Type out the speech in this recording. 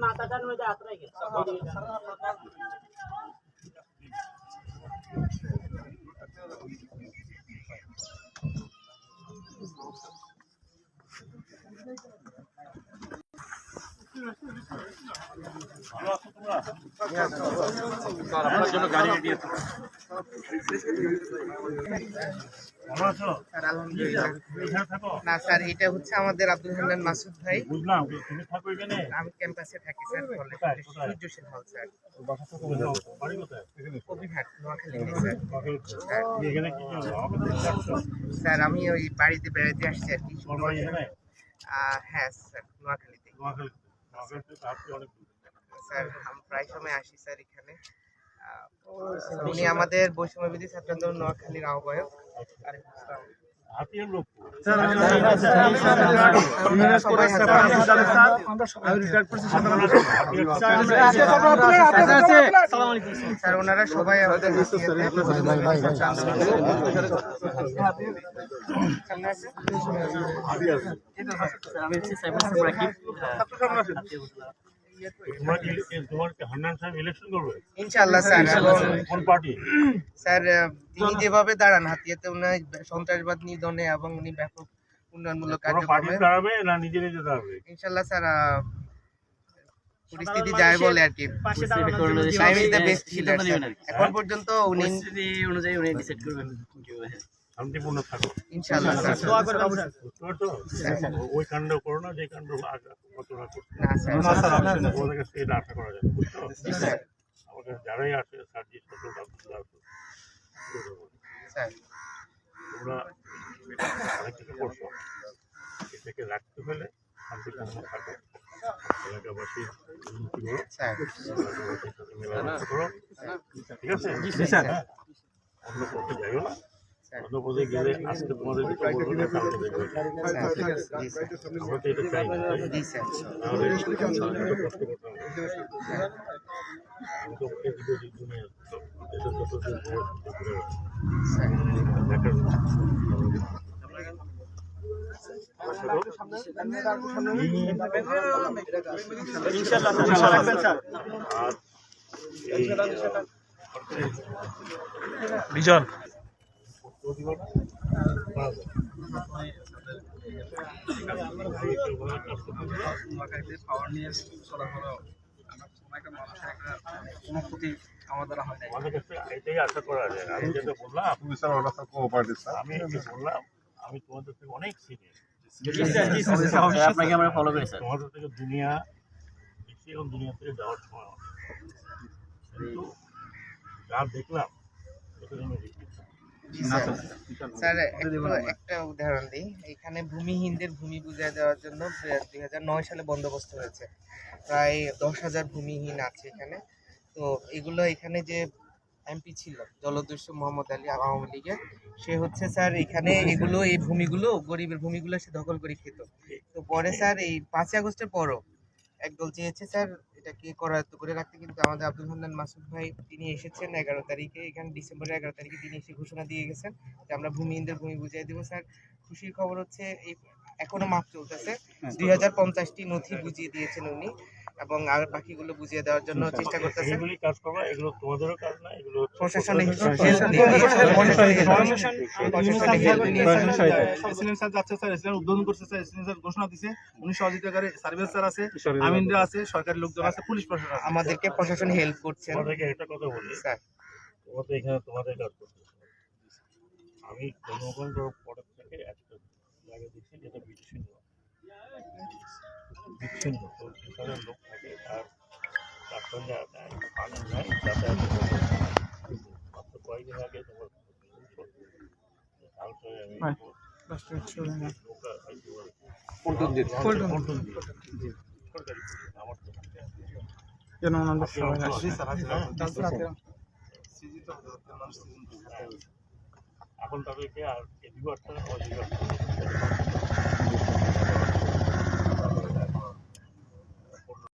মাথাটার মধ্যে হাত রেখে আপনার জন্য গাড়ি রেডি আছে। না স্যার, এটা হচ্ছে আমাদের আব্দুল হান্নান মাসুদ ভাই। বুঝলাম, তুমি থাকো এখানে? আমি ক্যাম্পাসে থাকি স্যার, সূর্যসেন হল স্যার, কবিরহাট, নোয়াখালী স্যার। এখানে কি স্যার আমি ওই বাড়িতে বেড়াতে আসছি আর কি। হ্যাঁ স্যার, নোয়াখালীতে। স্যার আমি প্রায় সময় আসি স্যার এখানে। উনি আমাদের বৈষম্যবিধি ছাত্র আন্দোলন নোয়াখালীর আহ্বায়ক। হাতিয়ার লোক স্যার ওনারা সবাই আমাদের ইনশাআল্লাহ স্যার। কোন পার্টি? স্যার তিনি যেভাবে দাঁড়ান হাতিয়াতে, উনি সন্ত্রাসবাদ নিধনে এবং উনি ব্যাপক উন্নয়নমূলক কার্যক্রমে দাঁড়াবে না নিজে নিজে দাঁড়াবে? ইনশাআল্লাহ স্যার, পরিস্থিতি যায় বলে আর কি। এখন পর্যন্ত উনি অনুযায়ী উনি ডিসাইড করবেন শান্তিপূর্ণ থাকো ইনশাআল্লাহ স্যার। ওই কাণ্ড করো না যে কাণ্ড কতটা করছে না স্যার, ওদের কাছে এটা আশা করা যায়, বুঝছো? আমাদের যারাই আসে সার্জি সকল স্যার তোমরা অনেক কিছু করছো, এটাকে রাখতে হলে শান্তিপূর্ণ থাকো, এলাকাবাসীর উন্নতি করো, এলাকাবাসীর সাথে মেলামেশা করো, ঠিক আছে? অন্য পথে যাইও না, অন্য পথে গেলে আজকে তোমাদের যেটা বলবো না কালকে দেখবে। আমরা তো এটা চাই না, তাহলে কষ্ট করতে হবে। আমি তো প্রতিদিন দুনিয়া এটা যতদিন বয়স ঘুরে বিজন আমাদের কাছে এটাই আশা করা যায়। আমি যেটা বললাম, আমি বললাম আমি তোমাদের থেকে অনেক সিনিয়র, আপনাকে আমরা ফলো করি স্যার। তোমাদের থেকে দুনিয়া দেখছি এবং দুনিয়া থেকে যাওয়ার সময় কিন্তু যা দেখলাম এটা জন্য স্যার একটা উদাহরণ দিই। এখানে ভূমিহীনদের ভূমি বুঝিয়ে দেওয়ার জন্য 2009 সালে বন্দোবস্ত হয়েছে। প্রায় 10,000 ভূমিহীন আছে এখানে। তো এগুলো এখানে যে এমপি ছিল জলদস্যু মোহাম্মদ আলী আওয়ামী লীগের, সে হচ্ছে স্যার এখানে এগুলো এই ভূমিগুলো গরিবের ভূমিগুলো সে দখল করে খেত। তো পরে স্যার এই 5ই আগস্টের পরও একদল চেয়েছে স্যার এটাকে করায়ত্ত করে রাখতে, কিন্তু আমাদের আব্দুল হান্নান মাসুদ ভাই তিনি এসেছেন 11 তারিখে, এখানে ডিসেম্বরের 11 তারিখে তিনি এসে ঘোষণা দিয়ে গেছেন যে আমরা ভূমিহীনদের ভূমি বুঝিয়ে দেবো। স্যার খুশির খবর হচ্ছে এই এখনো মাপ চলতেছে, 2050টি নথি বুঝিয়ে দিয়েছেন উনি এবং আর বাকিগুলো বুঝিয়ে দেওয়ার জন্য চেষ্টা করতেছেন। এগুলি কাজ করবা, এগুলো তোমাদেরও কাজ না, এগুলো প্রশাসনিক উদ্বোধন করছে স্যার, স্যার ঘোষণা দিছে, উনি সহযোগিতাকারী সার্ভিস স্যার আছে, আমিনরা আছে, সরকারি লোকজন আছে, পুলিশ প্রশাসন আমাদেরকে প্রশাসন হেল্প করছে। তোমাদেরকে একটা কথা বলি স্যার, তোমাদের এখানে তোমাদের কাজ করতে আমি জনগণ পরের থেকে একটা জায়গা দিচ্ছি যেটা বিচ্ছিন্ন বিচ্ছিন্ন সেখানে লোক থাকে আর তার সঙ্গে পানি নেয় যাতায়াত মাত্র কয়েকদিন আগে তোমার কালকে আমি এখন তাদেরকে আর এদিকে অর্থ অধিকার